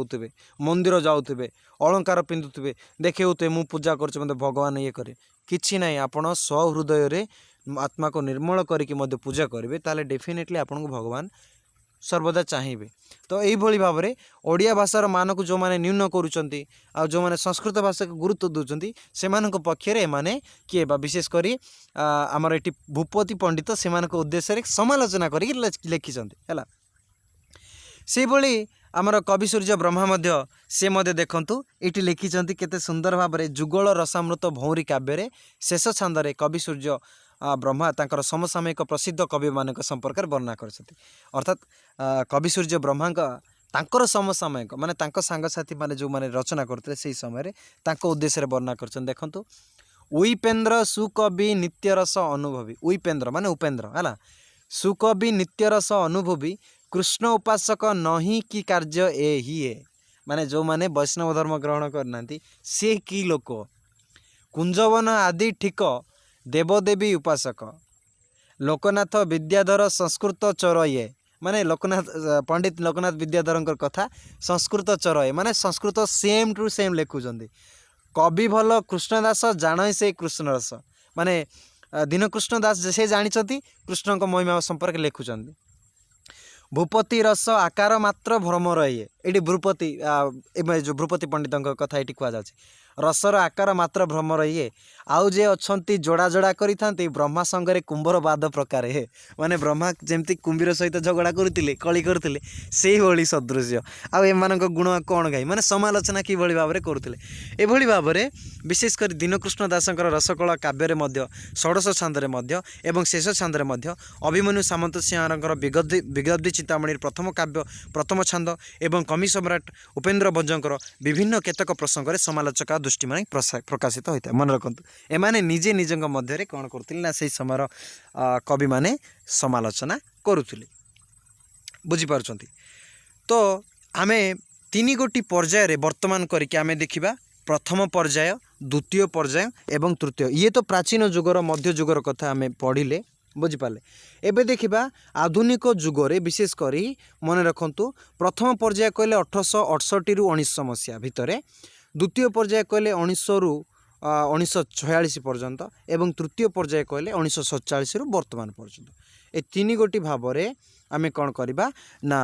मंदिर जाऊे अलंकार पिंधुवे देखे मु पूजा कर मत भगवान ये करे किछि नहीं आपण सहृदय आत्मा को निर्मल करके पूजा करेंगे ताले डेफिनेटली आपन को भगवान सर्वदा चाहिए। तो यही भाव में ओडिया भाषार मान को जो मैंने न्यून करुँच जो मैंने संस्कृत भाषा को गुरुत्व दूसरी से पक्षे एमाने किए विशेषकर आमर ये भूपति पंडित से उद्देश्य समालोचना कर लिखिं है। से भली आमर कवि सूर्य ब्रह्मा से देखु ये लिखिं केते सुंदर भाव में जुगल रसामृत भौरी काव्य शेष छांदे कवि सूर्य ब्रह्मा तांकर समसामयिक प्रसिद्ध कवि मान संपर्क वर्णना कर। अर्थात कवि सूर्य ब्रह्मा तांकर समसामयिक माने तांको सांगसाथी माने जो माने रचना करते से समय उद्देश्य वर्णना कर। देखु उपेन्द्र सुकवि नित्यरस अनुभवी उपेन्द्र माने उपेन्द्र है सुकवि नित्यरस अनुभवी कृष्ण उपासक नहीं कि कार्य ए ही है माने जो माने वैष्णव धर्म ग्रहण करना सी कि लोक कुंजवन आदि ठीक देवदेवी उपासक लोकनाथ विद्याधर संस्कृत चरये माने लोकनाथ पंडित लोकनाथ विद्याधर कथा संस्कृत चरये माने संस्कृत सेम टू सेम लिखुंट कवि भल कृष्णदास जान से कृष्णरस माने दीनकृष्ण दास से जानी कृष्ण महिमा संपर्क लिखुंट भूपति रस आकार मात्र भ्रम रहे ये भूपति जो भूपति पंडित कथा ये कह रसर आकार मात्र भ्रम रही आउ जे अच्छी जोड़ा जोड़ा करी ब्रह्मा संगे कुंभर बाद प्रकार है माने ब्रह्मा जमती कुंभीर सहित झगड़ा करते कली करते से भली सदृश्य आम गुण कौन गाई माने समालोचना कि भाव में करुले एभली भाव में विशेषकर दीनकृष्ण दासकर रसकला काव्य षोडश छांदे एवं शेष छांदे अभिमन्यु सामंत सिंह विगद्दी चिंतामणि प्रथम काव्य प्रथम छांद एवं कवि सम्राट उपेन्द्र भंजकर विभिन्न केतक प्रसंग में समालोचक दृष्टि मान प्रकाशित होता है। मन रखु एमाने निजे निज मध्य कौन करते ना से समय कवि माने समालोचना करुले बुझीपार। तो आमे तीन गोटी पर्याय वर्तमान करके आमे देखिबा प्रथम पर्याय द्वितीय पर्याय एवं तृतीय ये तो प्राचीन युगर मध्य युगर कथा आमे पढ़िले बुझिपारे। एबे देखिबा आधुनिक जुगरे विशेषकर मन रखु प्रथम पर्याय कहले 1868 रु 1900 मसीहा भितर द्वितीय पर्याय कहले 1900 रु 1946 पर्यंत एवं तृतीय पर्याय कहले 1947 रु वर्तमान पर्यंत ए तीन गोटी भाव में आमे कौन करबा ना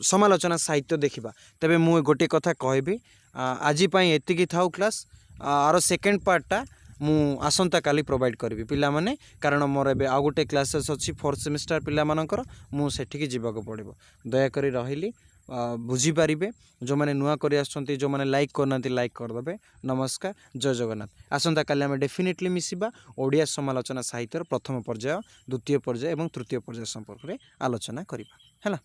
समालोचना साहित्य देखिबा। तबे मु गोटे कथा कहबी आज एतिकी थाउ क्लास आर सेकेंड पार्टा मु आसंता काली प्रोवाइड करी पिला माने कारण मोर एबे आ गोटे क्लासेस अच्छी 4th सेमिस्टर पिला मानकर मु सेठिकी जीवाको पड़िबो दया करी रहिली बुझीपारे जो मैंने नुआ कर जो मैंने लाइक करना लाइक करदे। नमस्कार जय जगन्नाथ। आसंता काली आम डेफिनेटली मिसिबा ओडिया समालोचना साहित्यर प्रथम पर्याय द्वितीय पर्याय एवं तृतीय पर्याय संपर्क में आलोचना करिबा है।